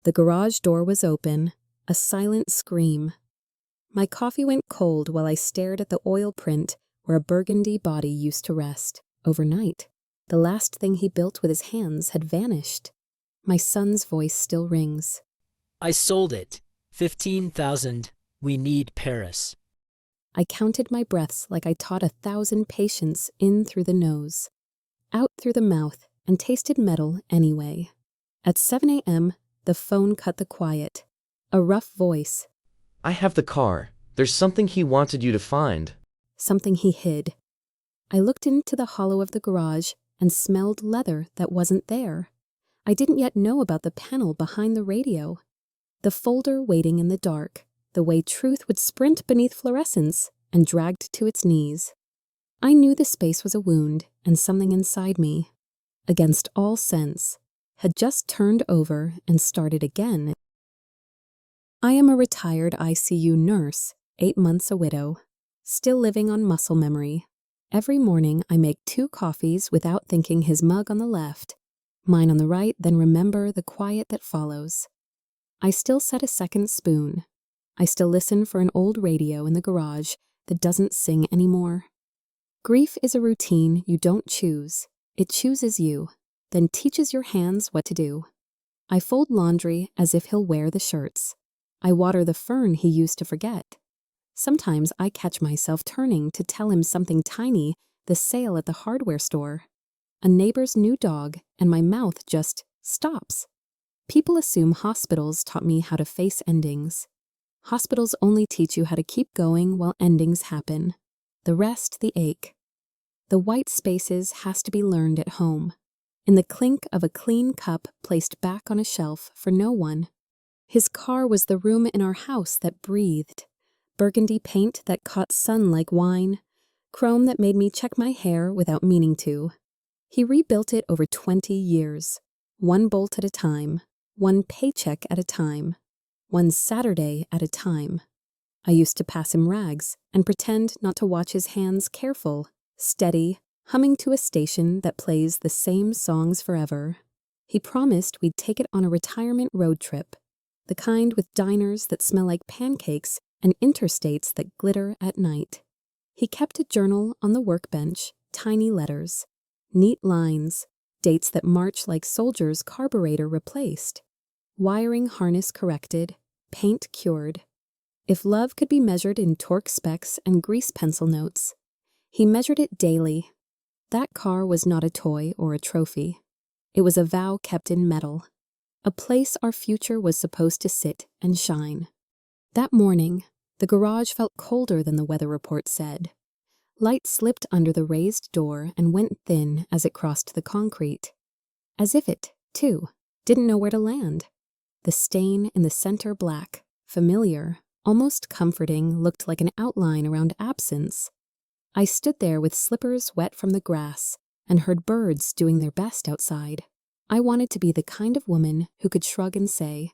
The garage door was open, a silent scream. My coffee went cold while I stared at the oil print where a burgundy body used to rest. Overnight, the last thing he built with his hands had vanished. My son's voice still rings. I sold it. 15,000. We need Paris. I counted my breaths like I taught 1,000 patients in through the nose, out through the mouth, and tasted metal anyway. At 7 a.m., the phone cut the quiet. A rough voice. I have the car. There's something he wanted you to find. Something he hid. I looked into the hollow of the garage and smelled leather that wasn't there. I didn't yet know about the panel behind the radio. The folder waiting in the dark, the way truth would sprint beneath fluorescence and dragged to its knees. I knew the space was a wound, and something inside me, against all sense, had just turned over and started again. I am a retired ICU nurse, 8 months a widow, still living on muscle memory. Every morning I make 2 coffees without thinking his mug on the left, mine on the right, then remember the quiet that follows. I still set a second spoon. I still listen for an old radio in the garage that doesn't sing anymore. Grief is a routine you don't choose. It chooses you, then teaches your hands what to do. I fold laundry as if he'll wear the shirts. I water the fern he used to forget. Sometimes I catch myself turning to tell him something tiny, the sale at the hardware store, a neighbor's new dog, and my mouth just stops. People assume hospitals taught me how to face endings. Hospitals only teach you how to keep going while endings happen. The rest, the ache. The white spaces has to be learned at home, in the clink of a clean cup placed back on a shelf for no one. His car was the room in our house that breathed. Burgundy paint that caught sun like wine, chrome that made me check my hair without meaning to. He rebuilt it over 20 years, one bolt at a time, one paycheck at a time, one Saturday at a time. I used to pass him rags and pretend not to watch his hands, careful, steady, humming to a station that plays the same songs forever. He promised we'd take it on a retirement road trip, the kind with diners that smell like pancakes and interstates that glitter at night. He kept a journal on the workbench, tiny letters, neat lines, dates that march like soldiers' carburetor replaced, wiring harness corrected, paint cured. If love could be measured in torque specs and grease pencil notes, he measured it daily. That car was not a toy or a trophy. It was a vow kept in metal, a place our future was supposed to sit and shine. That morning, the garage felt colder than the weather report said. Light slipped under the raised door and went thin as it crossed the concrete, as if it, too, didn't know where to land. The stain in the center black, familiar, almost comforting, looked like an outline around absence. I stood there with slippers wet from the grass and heard birds doing their best outside. I wanted to be the kind of woman who could shrug and say,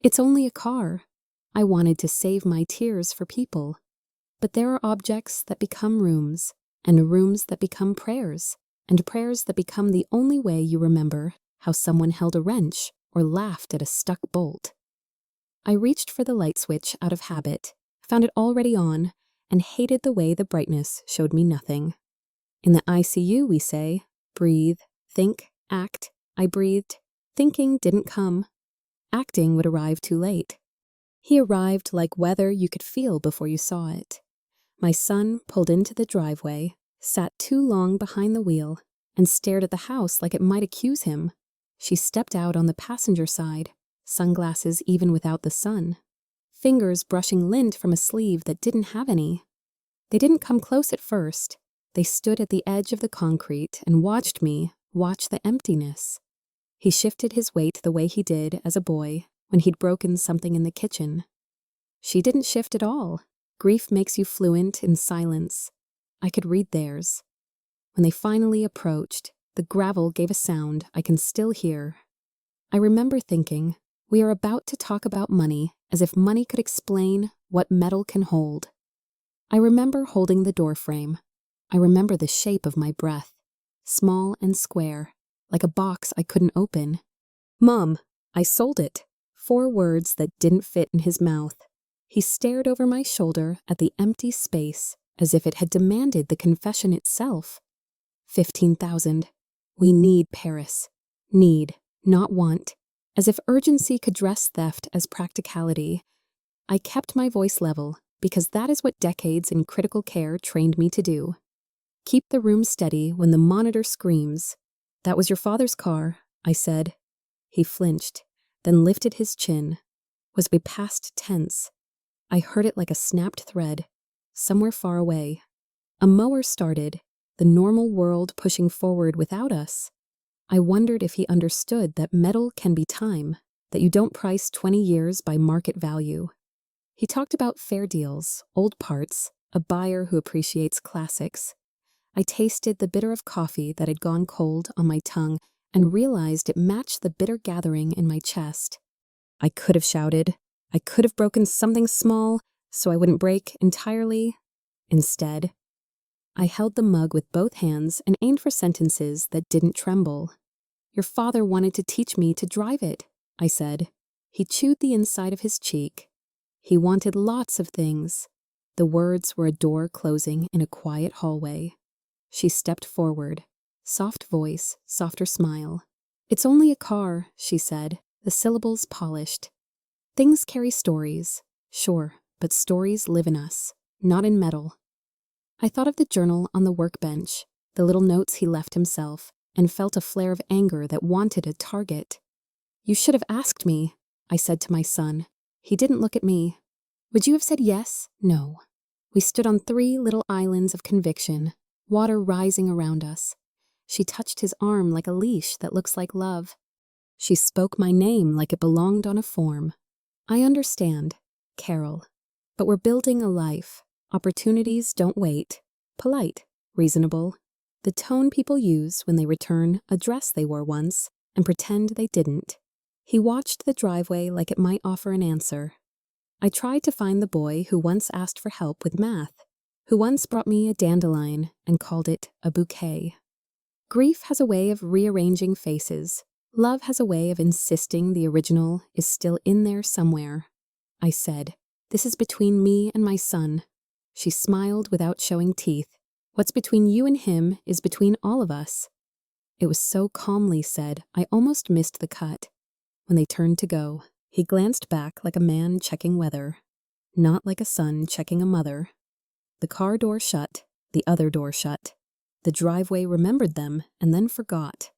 "It's only a car." I wanted to save my tears for people. But there are objects that become rooms, and rooms that become prayers, and prayers that become the only way you remember how someone held a wrench or laughed at a stuck bolt. I reached for the light switch out of habit, found it already on, and hated the way the brightness showed me nothing. In the ICU, we say, breathe, think, act. I breathed. Thinking didn't come. Acting would arrive too late. He arrived like weather you could feel before you saw it. My son pulled into the driveway, sat too long behind the wheel, and stared at the house like it might accuse him. She stepped out on the passenger side, sunglasses even without the sun, fingers brushing lint from a sleeve that didn't have any. They didn't come close at first. They stood at the edge of the concrete and watched me watch the emptiness. He shifted his weight the way he did as a boy when he'd broken something in the kitchen. She didn't shift at all. Grief makes you fluent in silence. I could read theirs. When they finally approached, the gravel gave a sound I can still hear. I remember thinking, we are about to talk about money as if money could explain what metal can hold. I remember holding the doorframe. I remember the shape of my breath, small and square, like a box I couldn't open. "Mom, I sold it. 4 words that didn't fit in his mouth. He stared over my shoulder at the empty space as if it had demanded the confession itself. 15,000. We need Paris. Need, not want. As if urgency could dress theft as practicality. I kept my voice level because that is what decades in critical care trained me to do. Keep the room steady when the monitor screams. That was your father's car, I said. He flinched, then lifted his chin. Was we past tense? I heard it like a snapped thread, somewhere far away. A mower started, the normal world pushing forward without us. I wondered if he understood that metal can be time, that you don't price 20 years by market value. He talked about fair deals, old parts, a buyer who appreciates classics. I tasted the bitter of coffee that had gone cold on my tongue and realized it matched the bitter gathering in my chest. I could have shouted. I could have broken something small so I wouldn't break entirely. Instead, I held the mug with both hands and aimed for sentences that didn't tremble. Your father wanted to teach me to drive it, I said. He chewed the inside of his cheek. He wanted lots of things. The words were a door closing in a quiet hallway. She stepped forward. Soft voice, softer smile. It's only a car, she said, the syllables polished. Things carry stories, sure, but stories live in us, not in metal. I thought of the journal on the workbench, the little notes he left himself, and felt a flare of anger that wanted a target. You should have asked me, I said to my son. He didn't look at me. Would you have said yes? No. We stood on 3 little islands of conviction, water rising around us. She touched his arm like a leash that looks like love. She spoke my name like it belonged on a form. I understand, Carol. But we're building a life. Opportunities don't wait. Polite, reasonable. The tone people use when they return a dress they wore once and pretend they didn't. He watched the driveway like it might offer an answer. I tried to find the boy who once asked for help with math, who once brought me a dandelion and called it a bouquet. Grief has a way of rearranging faces. Love has a way of insisting the original is still in there somewhere. I said, this is between me and my son. She smiled without showing teeth. What's between you and him is between all of us. It was so calmly said, I almost missed the cut. When they turned to go, he glanced back like a man checking weather, not like a son checking a mother. The car door shut, the other door shut. The driveway remembered them and then forgot.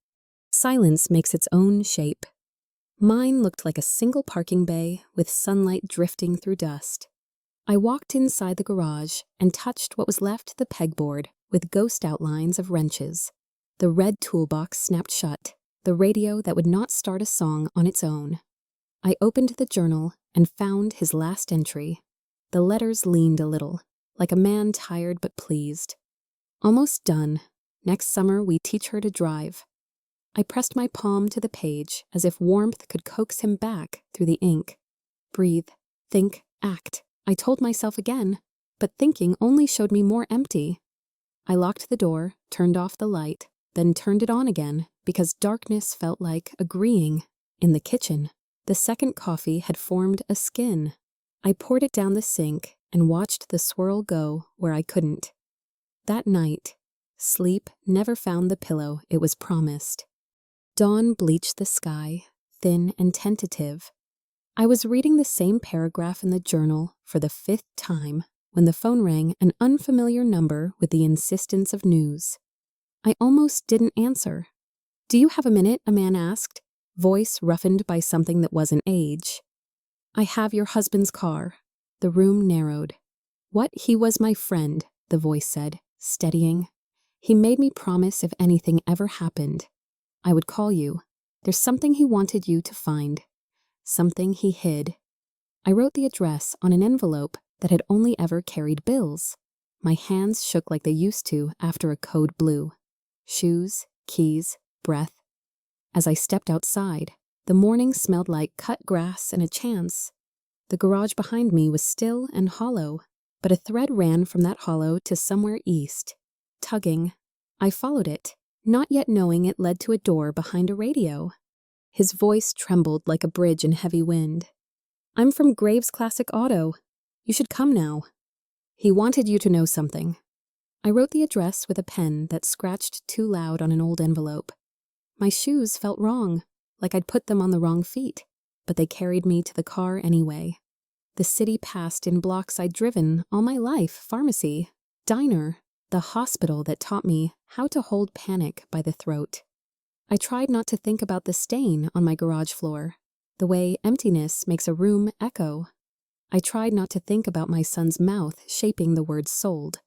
Silence makes its own shape. Mine looked like a single parking bay with sunlight drifting through dust. I walked inside the garage and touched what was left the pegboard with ghost outlines of wrenches. The red toolbox snapped shut, the radio that would not start a song on its own. I opened the journal and found his last entry. The letters leaned a little, like a man tired but pleased. Almost done. Next summer we teach her to drive. I pressed my palm to the page as if warmth could coax him back through the ink. Breathe, think, act. I told myself again, but thinking only showed me more empty. I locked the door, turned off the light, then turned it on again because darkness felt like agreeing. In the kitchen, the second coffee had formed a skin. I poured it down the sink and watched the swirl go where I couldn't. That night, sleep never found the pillow it was promised. Dawn bleached the sky, thin and tentative. I was reading the same paragraph in the journal for the 5th time when the phone rang, an unfamiliar number with the insistence of news. I almost didn't answer. Do you have a minute? A man asked, voice roughened by something that wasn't age. I have your husband's car. The room narrowed. What? He was my friend, the voice said, steadying. He made me promise if anything ever happened, I would call you. There's something he wanted you to find. Something he hid. I wrote the address on an envelope that had only ever carried bills. My hands shook like they used to after a code blew. Shoes, keys, breath. As I stepped outside, the morning smelled like cut grass and a chance. The garage behind me was still and hollow, but a thread ran from that hollow to somewhere east. Tugging, I followed it, not yet knowing it led to a door behind a radio. His voice trembled like a bridge in heavy wind. "I'm from Graves Classic Auto. You should come now. He wanted you to know something." I wrote the address with a pen that scratched too loud on an old envelope. My shoes felt wrong, like I'd put them on the wrong feet, but they carried me to the car anyway. The city passed in blocks I'd driven all my life: pharmacy, diner, the hospital that taught me how to hold panic by the throat. I tried not to think about the stain on my garage floor, the way emptiness makes a room echo. I tried not to think about my son's mouth shaping the word sold.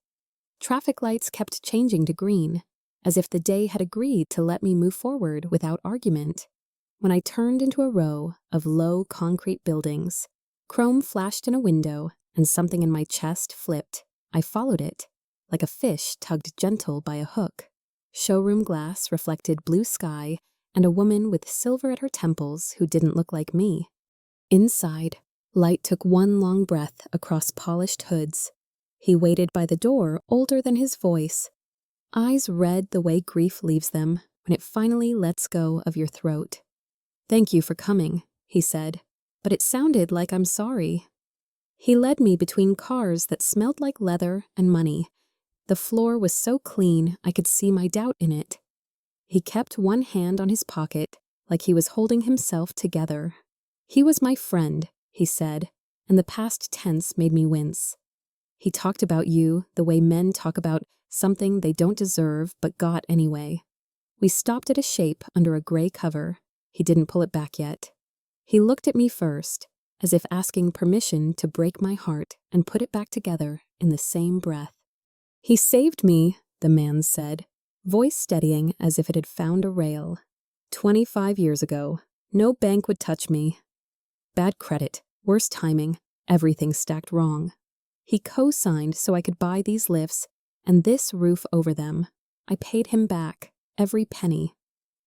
Traffic lights kept changing to green, as if the day had agreed to let me move forward without argument. When I turned into a row of low concrete buildings, chrome flashed in a window and something in my chest flipped. I followed it, like a fish tugged gentle by a hook. Showroom glass reflected blue sky and a woman with silver at her temples who didn't look like me. Inside, light took one long breath across polished hoods. He waited by the door, older than his voice. Eyes red the way grief leaves them when it finally lets go of your throat. "Thank you for coming," he said, but it sounded like I'm sorry. He led me between cars that smelled like leather and money. The floor was so clean I could see my doubt in it. He kept one hand on his pocket, like he was holding himself together. "He was my friend," he said, and the past tense made me wince. "He talked about you the way men talk about something they don't deserve but got anyway." We stopped at a shape under a gray cover. He didn't pull it back yet. He looked at me first, as if asking permission to break my heart and put it back together in the same breath. "He saved me," the man said, voice steadying as if it had found a rail. 25 years ago. No bank would touch me. Bad credit, worse timing, everything stacked wrong. He co-signed so I could buy these lifts and this roof over them. I paid him back, every penny.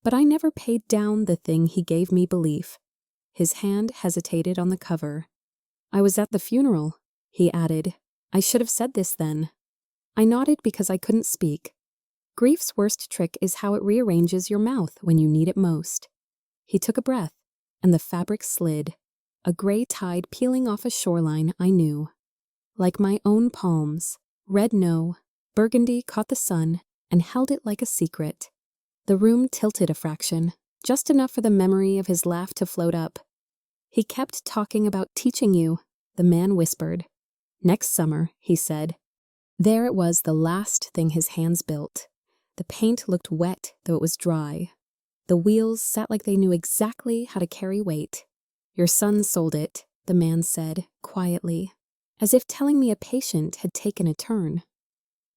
But I never paid down the thing he gave me belief. His hand hesitated on the cover. "I was at the funeral," he added. "I should have said this then." I nodded because I couldn't speak. Grief's worst trick is how it rearranges your mouth when you need it most. He took a breath, and the fabric slid, a gray tide peeling off a shoreline I knew. Like my own palms, red no, burgundy caught the sun and held it like a secret. The room tilted a fraction, just enough for the memory of his laugh to float up. "He kept talking about teaching you," the man whispered. "Next summer," he said. There it was, the last thing his hands built. The paint looked wet, though it was dry. The wheels sat like they knew exactly how to carry weight. "Your son sold it," the man said, quietly, as if telling me a patient had taken a turn.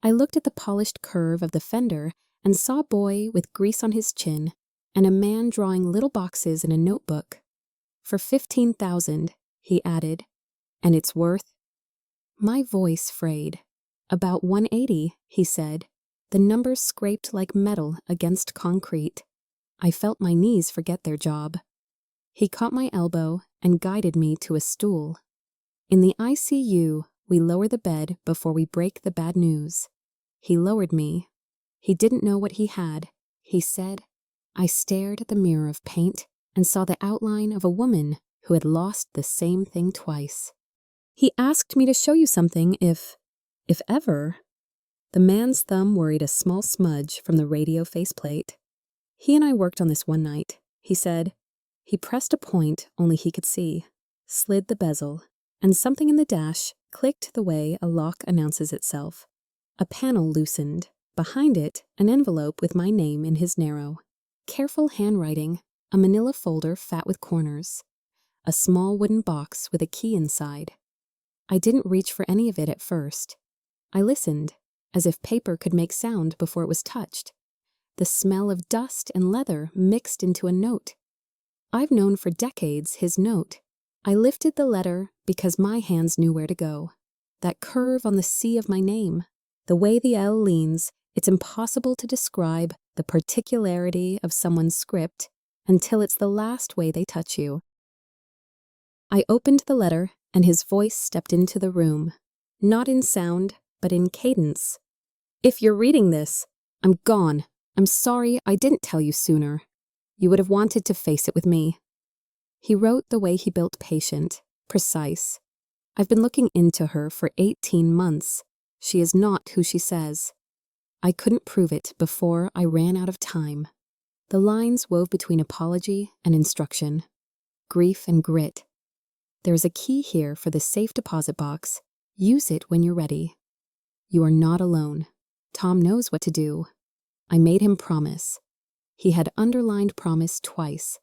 I looked at the polished curve of the fender and saw a boy with grease on his chin and a man drawing little boxes in a notebook. "For 15,000, he added. "And it's worth—" My voice frayed. "About 180, he said. The numbers scraped like metal against concrete. I felt my knees forget their job. He caught my elbow and guided me to a stool. "In the ICU, we lower the bed before we break the bad news." He lowered me. He didn't know what he had, he said. I stared at the mirror of paint and saw the outline of a woman who had lost the same thing twice. "He asked me to show you something if ever." The man's thumb worried a small smudge from the radio faceplate. "He and I worked on this one night," he said. He pressed a point only he could see, slid the bezel, and something in the dash clicked the way a lock announces itself. A panel loosened. Behind it, an envelope with my name in his narrow. Careful handwriting, a manila folder fat with corners. A small wooden box with a key inside. I didn't reach for any of it at first. I listened, as if paper could make sound before it was touched. The smell of dust and leather mixed into a note. I've known for decades his note. I lifted the letter because my hands knew where to go. That curve on the C of my name. The way the L leans, it's impossible to describe the particularity of someone's script until it's the last way they touch you. I opened the letter, and his voice stepped into the room. Not in sound, but in cadence. "If you're reading this, I'm gone. I'm sorry I didn't tell you sooner. You would have wanted to face it with me. He wrote the way he built patient, precise. I've been looking into her for 18 months. She is not who she says. I couldn't prove it before I ran out of time. The lines wove between apology and instruction, grief and grit. There is a key here for the safe deposit box. Use it when you're ready. You are not alone. Tom knows what to do. I made him promise. He had underlined promise twice.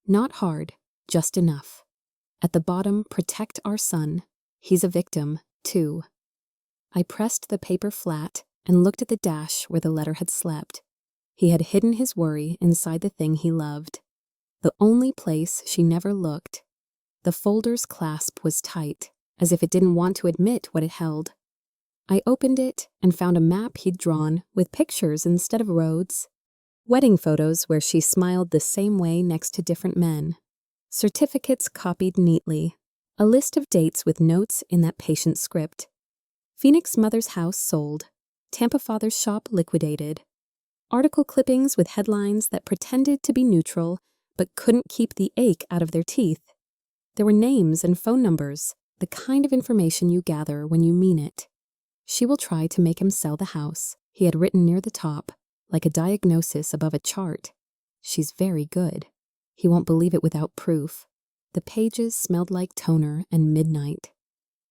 Not hard, just enough. At the bottom, protect our son. He's a victim, too. I pressed the paper flat and looked at the dash where the letter had slept. He had hidden his worry inside the thing he loved. The only place she never looked. The folder's clasp was tight, as if it didn't want to admit what it held. I opened it and found a map he'd drawn with pictures instead of roads. Wedding photos where she smiled the same way next to different men. Certificates copied neatly. A list of dates with notes in that patient script. Phoenix mother's house sold. Tampa father's shop liquidated. Article clippings with headlines that pretended to be neutral but couldn't keep the ache out of their teeth. There were names and phone numbers, the kind of information you gather when you mean it. She will try to make him sell the house, he had written near the top, like a diagnosis above a chart. She's very good. He won't believe it without proof. The pages smelled like toner and midnight.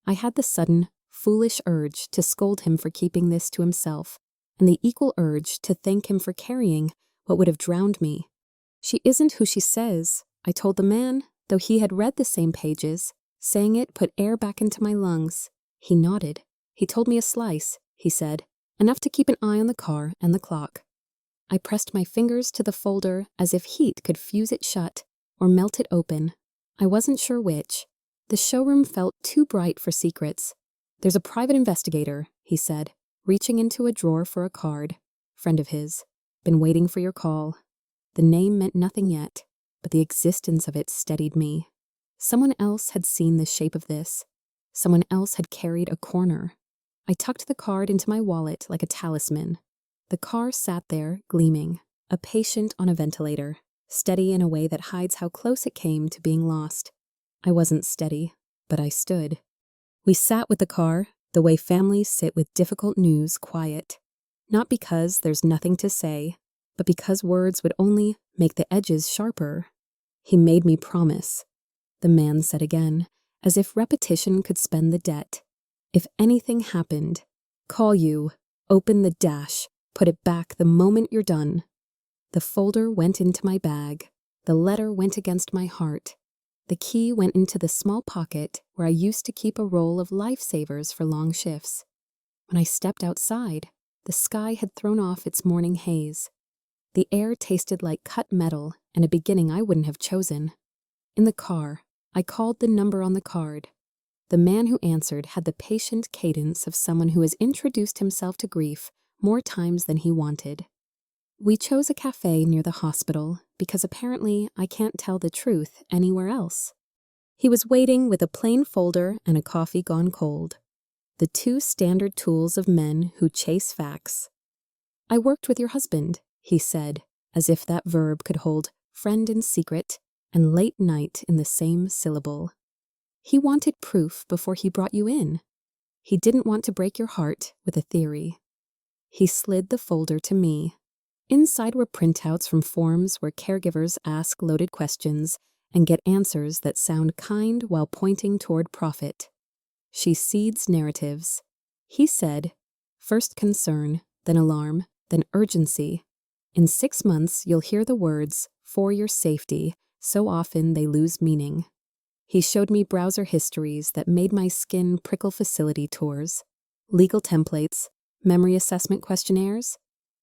I had the sudden, foolish urge to scold him for keeping this to himself, and the equal urge to thank him for carrying what would have drowned me. She isn't who she says, I told the man, though he had read the same pages. Saying it put air back into my lungs. He nodded. He told me a slice, he said, enough to keep an eye on the car and the clock. I pressed my fingers to the folder as if heat could fuse it shut or melt it open. I wasn't sure which. The showroom felt too bright for secrets. There's a private investigator, he said, reaching into a drawer for a card. Friend of his. Been waiting for your call. The name meant nothing yet, but the existence of it steadied me. Someone else had seen the shape of this. Someone else had carried a corner. I tucked the card into my wallet like a talisman. The car sat there, gleaming, a patient on a ventilator, steady in a way that hides how close it came to being lost. I wasn't steady, but I stood. We sat with the car, the way families sit with difficult news, quiet. Not because there's nothing to say, but because words would only make the edges sharper. He made me promise. The man said again, as if repetition could spend the debt. If anything happened, call you, open the dash, put it back the moment you're done. The folder went into my bag. The letter went against my heart. The key went into the small pocket where I used to keep a roll of lifesavers for long shifts. When I stepped outside, the sky had thrown off its morning haze. The air tasted like cut metal and a beginning I wouldn't have chosen. In the car, I called the number on the card. The man who answered had the patient cadence of someone who has introduced himself to grief more times than he wanted. We chose a cafe near the hospital because apparently I can't tell the truth anywhere else. He was waiting with a plain folder and a coffee gone cold. The two standard tools of men who chase facts. I worked with your husband, he said, as if that verb could hold friend in secret and late night in the same syllable. He wanted proof before he brought you in. He didn't want to break your heart with a theory. He slid the folder to me. Inside were printouts from forms where caregivers ask loaded questions and get answers that sound kind while pointing toward profit. She seeds narratives. He said, first concern, then alarm, then urgency. In 6 months, you'll hear the words, for your safety, so often they lose meaning. He showed me browser histories that made my skin prickle facility tours, legal templates, memory assessment questionnaires.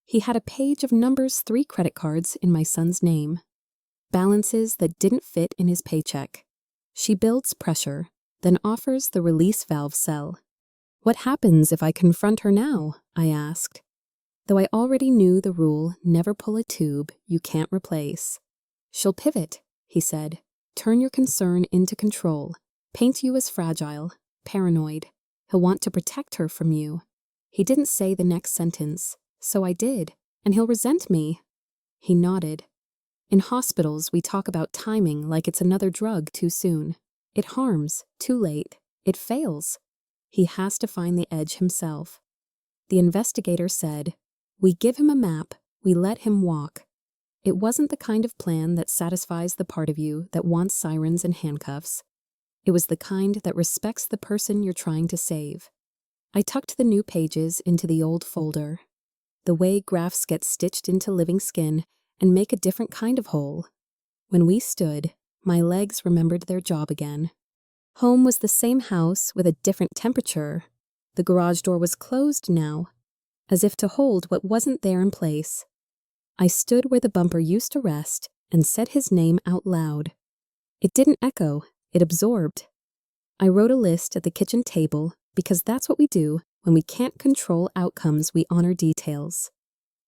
He had a page of numbers 3 credit cards in my son's name. Balances that didn't fit in his paycheck. She builds pressure, then offers the release valve cell. What happens if I confront her now? I asked. Though I already knew the rule, never pull a tube you can't replace. She'll pivot, he said. Turn your concern into control, paint you as fragile, paranoid. He'll want to protect her from you. He didn't say the next sentence, so I did, and he'll resent me. He nodded. In hospitals, we talk about timing like it's another drug too soon. It harms, too late. It fails. He has to find the edge himself. The investigator said, "We give him a map, we let him walk." It wasn't the kind of plan that satisfies the part of you that wants sirens and handcuffs. It was the kind that respects the person you're trying to save. I tucked the new pages into the old folder. The way graphs get stitched into living skin and make a different kind of hole. When we stood, my legs remembered their job again. Home was the same house with a different temperature. The garage door was closed now, as if to hold what wasn't there in place. I stood where the bumper used to rest and said his name out loud. It didn't echo, it absorbed. I wrote a list at the kitchen table because that's what we do when we can't control outcomes. We honor details.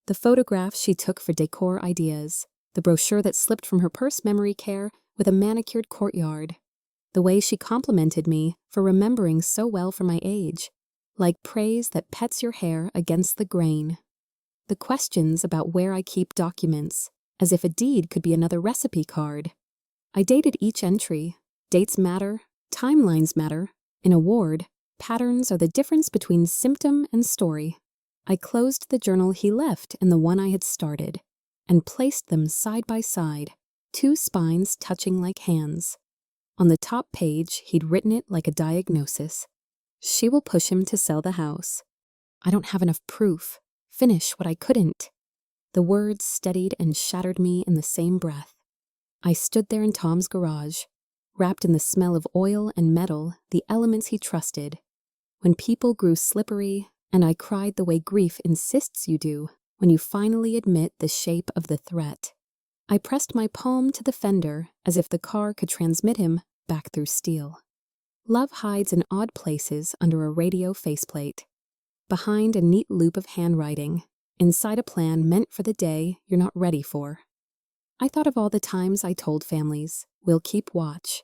The photographs she took for decor ideas, the brochure that slipped from her purse memory care with a manicured courtyard, the way she complimented me for remembering so well for my age, like praise that pets your hair against the grain. The questions about where I keep documents, as if a deed could be another recipe card. I dated each entry. Dates matter, timelines matter. In a ward, patterns are the difference between symptom and story. I closed the journal he left and the one I had started, and placed them side by side, two spines touching like hands. On the top page, he'd written it like a diagnosis. She will push him to sell the house. I don't have enough proof. Finish what I couldn't. The words steadied and shattered me in the same breath. I stood there in Tom's garage, wrapped in the smell of oil and metal, the elements he trusted. When people grew slippery, and I cried the way grief insists you do when you finally admit the shape of the threat. I pressed my palm to the fender as if the car could transmit him back through steel. Love hides in odd places under a radio faceplate, behind a neat loop of handwriting, inside a plan meant for the day you're not ready for. I thought of all the times I told families, "We'll keep watch."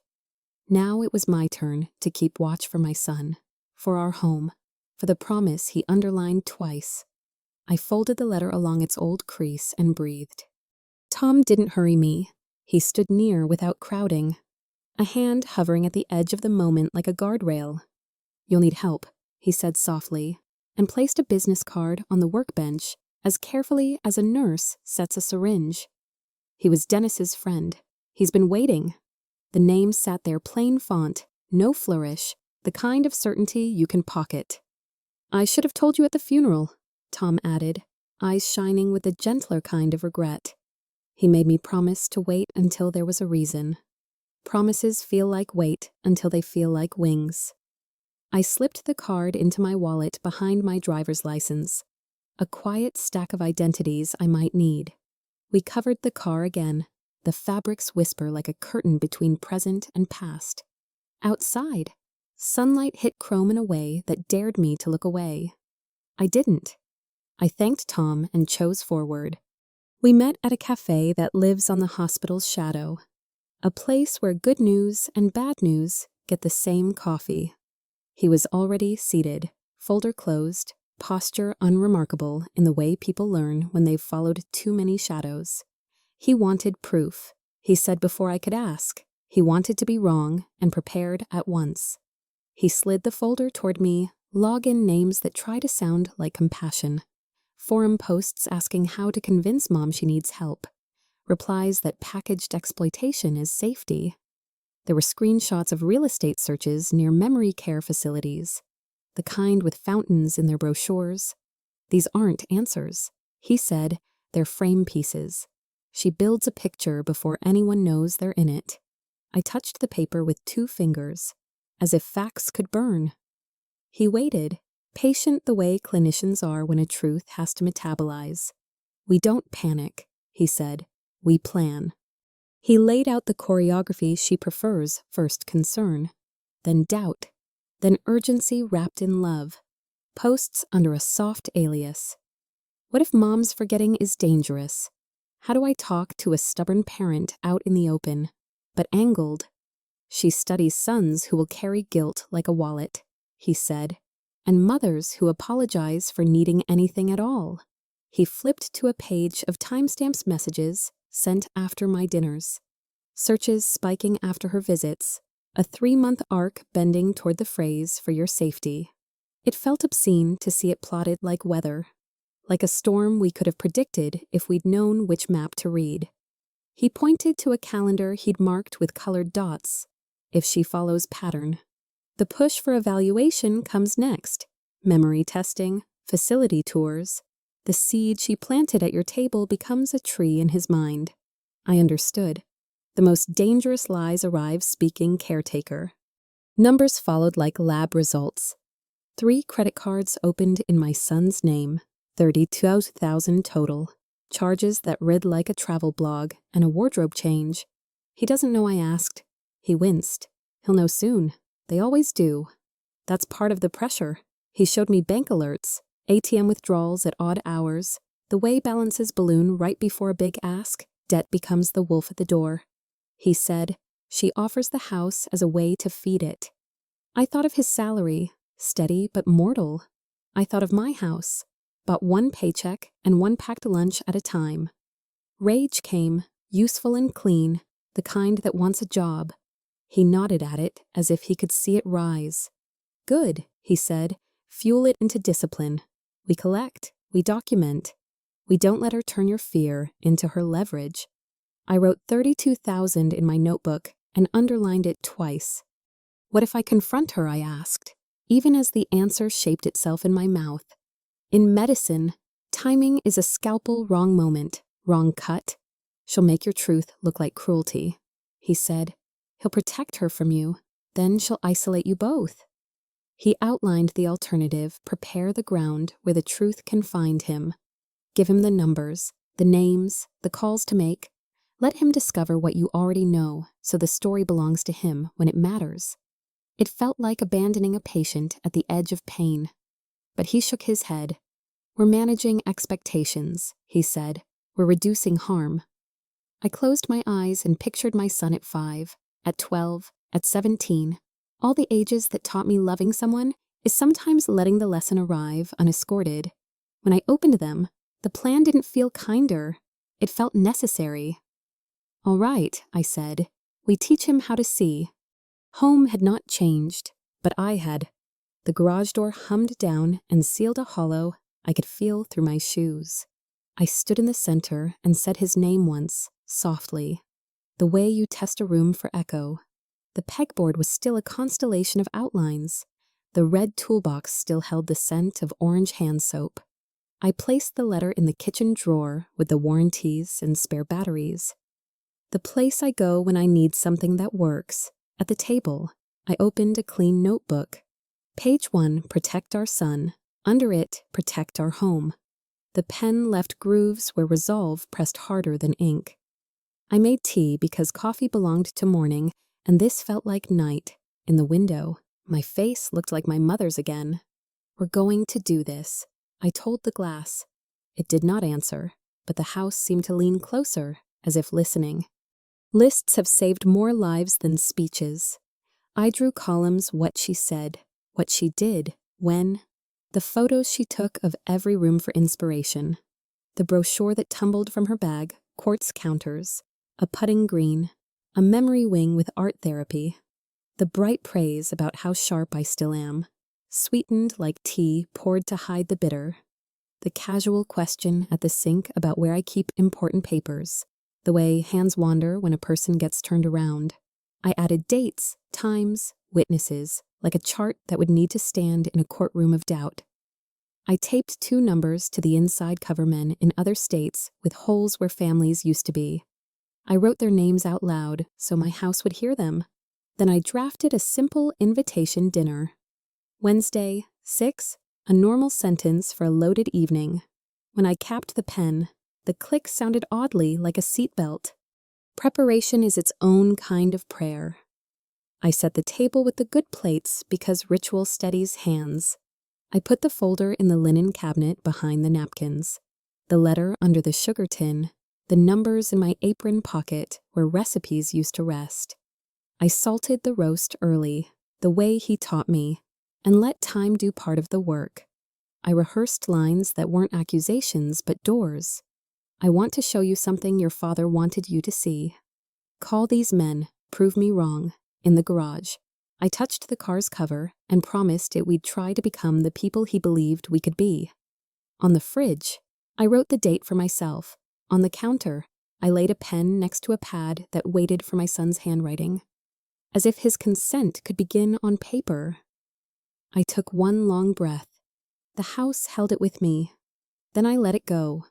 Now it was my turn to keep watch for my son, for our home, for the promise he underlined twice. I folded the letter along its old crease and breathed. Tom didn't hurry me. He stood near without crowding, a hand hovering at the edge of the moment like a guardrail. "You'll need help," he said softly, and placed a business card on the workbench as carefully as a nurse sets a syringe. He was Dennis's friend. He's been waiting. The name sat there plain font, no flourish, the kind of certainty you can pocket. "I should have told you at the funeral," Tom added, eyes shining with a gentler kind of regret. He made me promise to wait until there was a reason. Promises feel like wait until they feel like wings. I slipped the card into my wallet behind my driver's license, a quiet stack of identities I might need. We covered the car again, the fabrics whisper like a curtain between present and past. Outside, sunlight hit chrome in a way that dared me to look away. I didn't. I thanked Tom and chose forward. We met at a cafe that lives on the hospital's shadow, a place where good news and bad news get the same coffee. He was already seated, folder closed, posture unremarkable in the way people learn when they've followed too many shadows. He wanted proof. He said before I could ask. He wanted to be wrong and prepared at once. He slid the folder toward me, log in names that try to sound like compassion. Forum posts asking how to convince mom she needs help. Replies that packaged exploitation is safety. There were screenshots of real estate searches near memory care facilities, the kind with fountains in their brochures. "These aren't answers," he said, "they're frame pieces. She builds a picture before anyone knows they're in it." I touched the paper with 2 fingers, as if facts could burn. He waited, patient the way clinicians are when a truth has to metabolize. "We don't panic," he said. "We plan." He laid out the choreography she prefers: first concern, then doubt, then urgency wrapped in love, posts under a soft alias. What if mom's forgetting is dangerous? How do I talk to a stubborn parent out in the open, but angled? "She studies sons who will carry guilt like a wallet," he said, "and mothers who apologize for needing anything at all." He flipped to a page of timestamps messages, sent after my dinners. Searches spiking after her visits. A 3-month arc bending toward the phrase for your safety. It felt obscene to see it plotted like weather. Like a storm we could have predicted if we'd known which map to read. He pointed to a calendar he'd marked with colored dots. If she follows pattern. The push for evaluation comes next. Memory testing, facility tours. The seed she planted at your table becomes a tree in his mind. I understood. The most dangerous lies arrive speaking caretaker. Numbers followed like lab results. 3 credit cards opened in my son's name. 32,000 total. Charges that read like a travel blog and a wardrobe change. He doesn't know I asked. He winced. He'll know soon. They always do. That's part of the pressure. He showed me bank alerts, ATM withdrawals at odd hours, the way balances balloon right before a big ask, debt becomes the wolf at the door. He said, she offers the house as a way to feed it. I thought of his salary, steady but mortal. I thought of my house, bought 1 paycheck and 1 packed lunch at a time. Rage came, useful and clean, the kind that wants a job. He nodded at it as if he could see it rise. Good, he said, fuel it into discipline. We collect, we document. We don't let her turn your fear into her leverage. I wrote 32,000 in my notebook and underlined it twice. What if I confront her, I asked, even as the answer shaped itself in my mouth. In medicine, timing is a scalpel wrong moment, wrong cut. She'll make your truth look like cruelty. He said, he'll protect her from you, then she'll isolate you both. He outlined the alternative, prepare the ground where the truth can find him. Give him the numbers, the names, the calls to make. Let him discover what you already know, so the story belongs to him when it matters. It felt like abandoning a patient at the edge of pain. But he shook his head. We're managing expectations, he said. We're reducing harm. I closed my eyes and pictured my son at 5, at 12, at 17. All the ages that taught me loving someone is sometimes letting the lesson arrive unescorted. When I opened them, the plan didn't feel kinder. It felt necessary. All right, I said. We teach him how to see. Home had not changed, but I had. The garage door hummed down and sealed a hollow I could feel through my shoes. I stood in the center and said his name once, softly. The way you test a room for echo. The pegboard was still a constellation of outlines. The red toolbox still held the scent of orange hand soap. I placed the letter in the kitchen drawer with the warranties and spare batteries. The place I go when I need something that works. At the table, I opened a clean notebook. Page 1, protect our son. Under it, protect our home. The pen left grooves where resolve pressed harder than ink. I made tea because coffee belonged to morning, and this felt like night. In the window, my face looked like my mother's again. We're going to do this, I told the glass. It did not answer, but the house seemed to lean closer, as if listening. Lists have saved more lives than speeches. I drew columns what she said, what she did, when. The photos she took of every room for inspiration. The brochure that tumbled from her bag, quartz counters, a putting green, a memory wing with art therapy. The bright praise about how sharp I still am, sweetened like tea poured to hide the bitter. The casual question at the sink about where I keep important papers. The way hands wander when a person gets turned around. I added dates, times, witnesses, like a chart that would need to stand in a courtroom of doubt. I taped 2 numbers to the inside cover men in other states with holes where families used to be. I wrote their names out loud so my house would hear them. Then I drafted a simple invitation dinner. Wednesday, 6, a normal sentence for a loaded evening. When I capped the pen, the click sounded oddly like a seatbelt. Preparation is its own kind of prayer. I set the table with the good plates because ritual steadies hands. I put the folder in the linen cabinet behind the napkins, the letter under the sugar tin, the numbers in my apron pocket where recipes used to rest. I salted the roast early, the way he taught me, and let time do part of the work. I rehearsed lines that weren't accusations but doors. I want to show you something your father wanted you to see. Call these men, prove me wrong, in the garage. I touched the car's cover and promised we'd try to become the people he believed we could be. On the fridge, I wrote the date for myself. On the counter, I laid a pen next to a pad that waited for my son's handwriting. As if his consent could begin on paper. I took one long breath. The house held it with me. Then I let it go.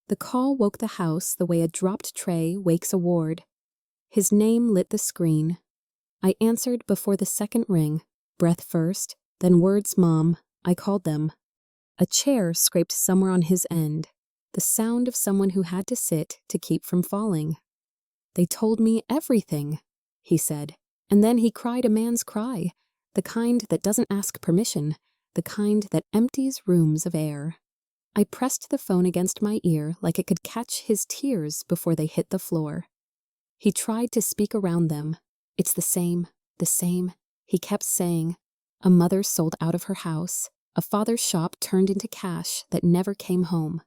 The call woke the house the way a dropped tray wakes a ward. His name lit the screen. I answered before the second ring, breath first, then words, Mom, I called them. A chair scraped somewhere on his end, the sound of someone who had to sit to keep from falling. They told me everything, he said, and then he cried a man's cry, the kind that doesn't ask permission, the kind that empties rooms of air. I pressed the phone against my ear like it could catch his tears before they hit the floor. He tried to speak around them. It's the same, he kept saying. A mother sold out of her house, a father's shop turned into cash that never came home.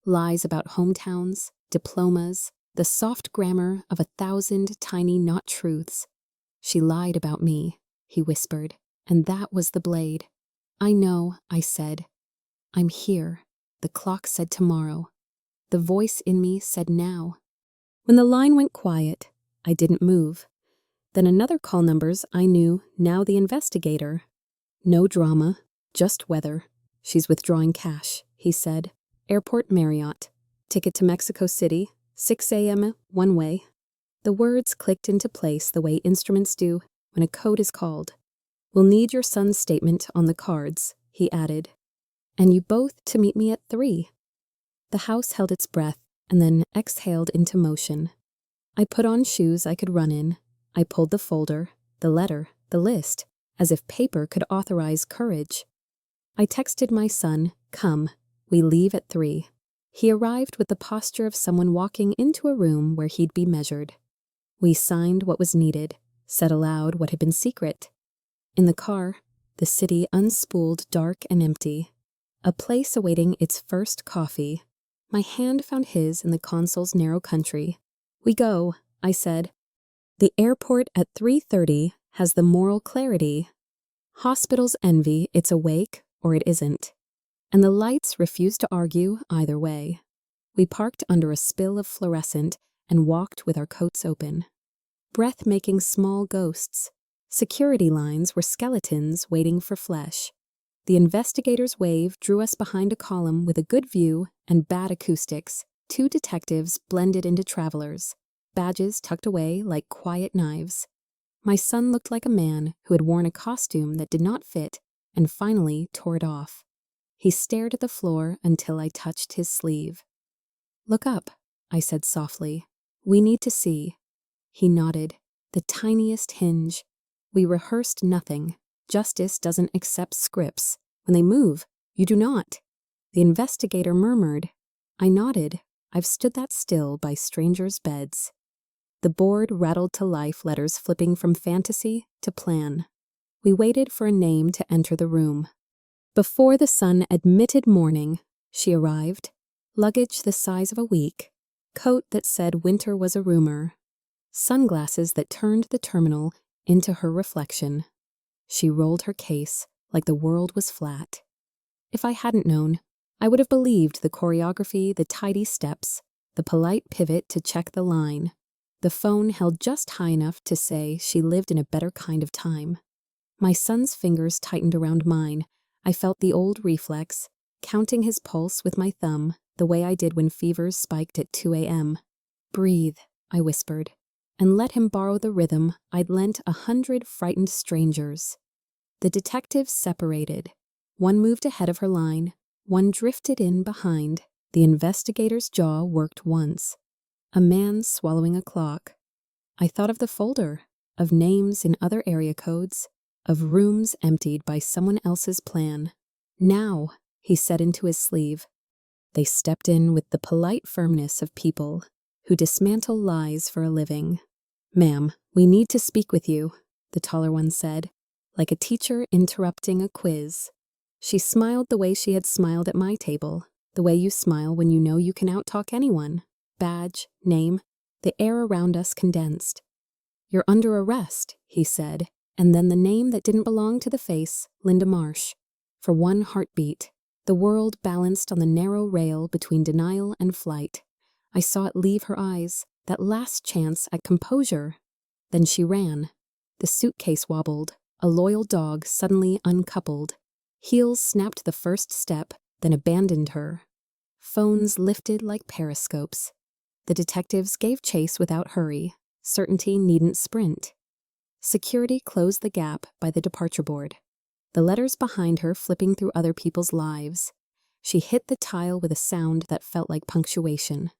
Lies about hometowns, diplomas, the soft grammar of 1,000 tiny not-truths. She lied about me, he whispered, and that was the blade. I know, I said. I'm here. The clock said tomorrow. The voice in me said now. When the line went quiet, I didn't move. Then another call numbers I knew, now the investigator. No drama, just weather. She's withdrawing cash, he said. Airport Marriott. Ticket to Mexico City, 6 a.m. one way. The words clicked into place the way instruments do when a code is called. We'll need your son's statement on the cards, he added. And you both to meet me at 3. The house held its breath and then exhaled into motion. I put on shoes I could run in. I pulled the folder, the letter, the list, as if paper could authorize courage. I texted my son, come, we leave at 3. He arrived with the posture of someone walking into a room where he'd be measured. We signed what was needed, said aloud what had been secret. In the car, the city unspooled dark and empty. A place awaiting its first coffee. My hand found his in the console's narrow country. We go, I said. The airport at 3:30 has the moral clarity. Hospitals envy it's awake or it isn't. And the lights refuse to argue either way. We parked under a spill of fluorescent and walked with our coats open. Breath-making small ghosts. Security lines were skeletons waiting for flesh. The investigator's wave drew us behind a column with a good view and bad acoustics. 2 detectives blended into travelers, badges tucked away like quiet knives. My son looked like a man who had worn a costume that did not fit and finally tore it off. He stared at the floor until I touched his sleeve. Look up, I said softly. We need to see. He nodded. The tiniest hinge. We rehearsed nothing. Justice doesn't accept scripts. When they move, you do not. The investigator murmured. I nodded. I've stood that still by strangers' beds. The board rattled to life, letters flipping from fantasy to plan. We waited for a name to enter the room. Before the sun admitted morning, she arrived. Luggage the size of a week. Coat that said winter was a rumor. Sunglasses that turned the terminal into her reflection. She rolled her case like the world was flat. If I hadn't known, I would have believed the choreography, the tidy steps, the polite pivot to check the line. The phone held just high enough to say she lived in a better kind of time. My son's fingers tightened around mine. I felt the old reflex, counting his pulse with my thumb, the way I did when fevers spiked at 2 a.m. Breathe, I whispered, and let him borrow the rhythm I'd lent 100 frightened strangers. The detectives separated. One moved ahead of her line, one drifted in behind. The investigator's jaw worked once. A man swallowing a clock. I thought of the folder, of names in other area codes, of rooms emptied by someone else's plan. Now, he said into his sleeve. They stepped in with the polite firmness of people who dismantle lies for a living. Ma'am, we need to speak with you, the taller one said, like a teacher interrupting a quiz. She smiled the way she had smiled at my table, The way you smile when you know you can outtalk anyone. Badge, name, the air around us condensed. "You're under arrest," he said, and then the name that didn't belong to the face, Linda Marsh. For one heartbeat, the world balanced on the narrow rail between denial and flight. I saw it leave her eyes, that last chance at composure. Then she ran. The suitcase wobbled, a loyal dog suddenly uncoupled. Heels snapped the first step, then abandoned her. Phones lifted like periscopes. The detectives gave chase without hurry. Certainty needn't sprint. Security closed the gap by the departure board. The letters behind her flipping through other people's lives. She hit the tile with a sound that felt like punctuation.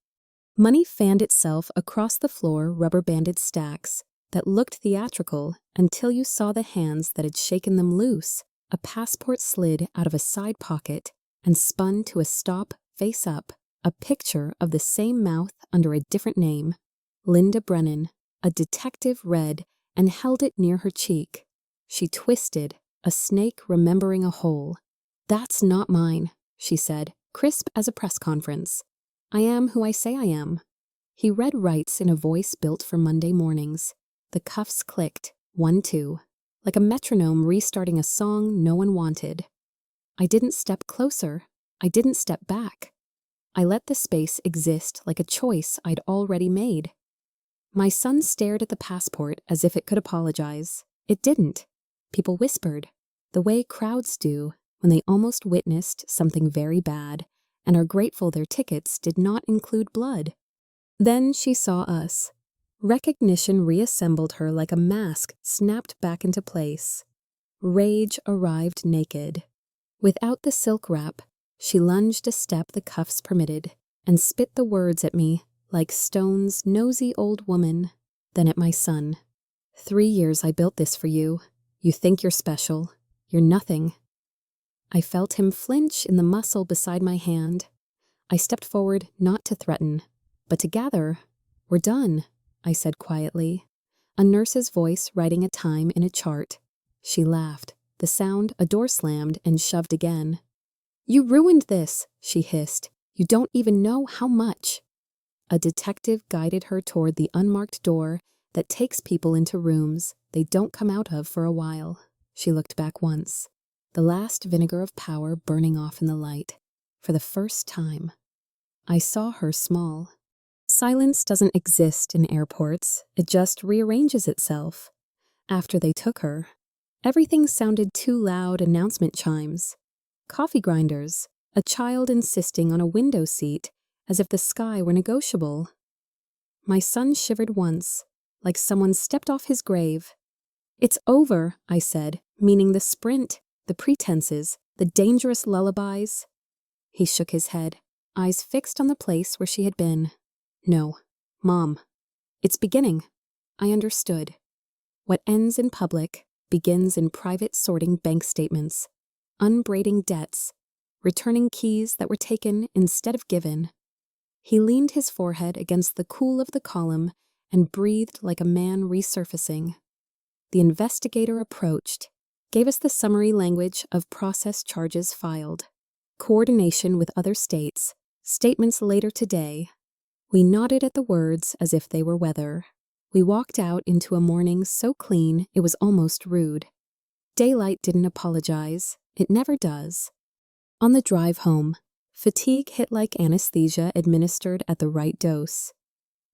Money fanned itself across the floor, rubber-banded stacks that looked theatrical until you saw the hands that had shaken them loose. A passport slid out of a side pocket and spun to a stop, face up, a picture of the same mouth under a different name. Linda Brennan. A detective read and held it near her cheek. She twisted, a snake remembering a hole. "That's not mine," she said, crisp as a press conference. "I am who I say I am." He read rights in a voice built for Monday mornings. The cuffs clicked, 1-2, like a metronome restarting a song no one wanted. I didn't step closer. I didn't step back. I let the space exist like a choice I'd already made. My son stared at the passport as if it could apologize. It didn't. People whispered, the way crowds do when they almost witnessed something very bad and are grateful their tickets did not include blood. Then she saw us. Recognition reassembled her like a mask snapped back into place. Rage arrived naked. Without the silk wrap, she lunged a step the cuffs permitted and spit the words at me like Stone's nosy old woman, then at my son. 3 years I built this for you. You think you're special. You're nothing. I felt him flinch in the muscle beside my hand. I stepped forward not to threaten, but to gather. "We're done," I said quietly. A nurse's voice writing a time in a chart. She laughed. The sound, a door slammed and shoved again. "You ruined this," she hissed. "You don't even know how much." A detective guided her toward the unmarked door that takes people into rooms they don't come out of for a while. She looked back once, the last vinegar of power burning off in the light. For the first time, I saw her small. Silence doesn't exist in airports, it just rearranges itself. After they took her, everything sounded too loud. Announcement chimes, coffee grinders, a child insisting on a window seat as if the sky were negotiable. My son shivered once, like someone stepped off his grave. "It's over," I said, meaning the sprint, the pretenses, the dangerous lullabies. He shook his head, eyes fixed on the place where she had been. "No, Mom. It's beginning." I understood. What ends in public begins in private, sorting bank statements, unbraiding debts, returning keys that were taken instead of given. He leaned his forehead against the cool of the column and breathed like a man resurfacing. The investigator approached, gave us the summary language of process charges filed, coordination with other states, statements later today. We nodded at the words as if they were weather. We walked out into a morning so clean it was almost rude. Daylight didn't apologize. It never does. On the drive home, fatigue hit like anesthesia administered at the right dose.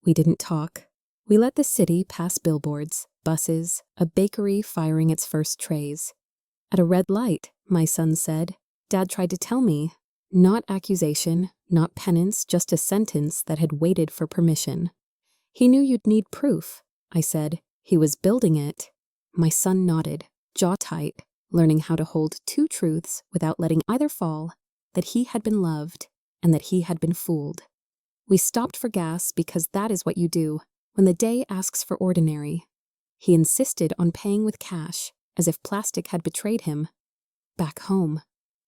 We didn't talk. We let the city pass billboards, buses, a bakery firing its first trays. At a red light, my son said, Dad tried to tell me. Not accusation, not penance, just a sentence that had waited for permission. He knew you'd need proof, I said. He was building it. My son nodded, jaw tight, learning how to hold two truths without letting either fall, that he had been loved and that he had been fooled. We stopped for gas because that is what you do when the day asks for ordinary. He insisted on paying with cash, as if plastic had betrayed him. Back home,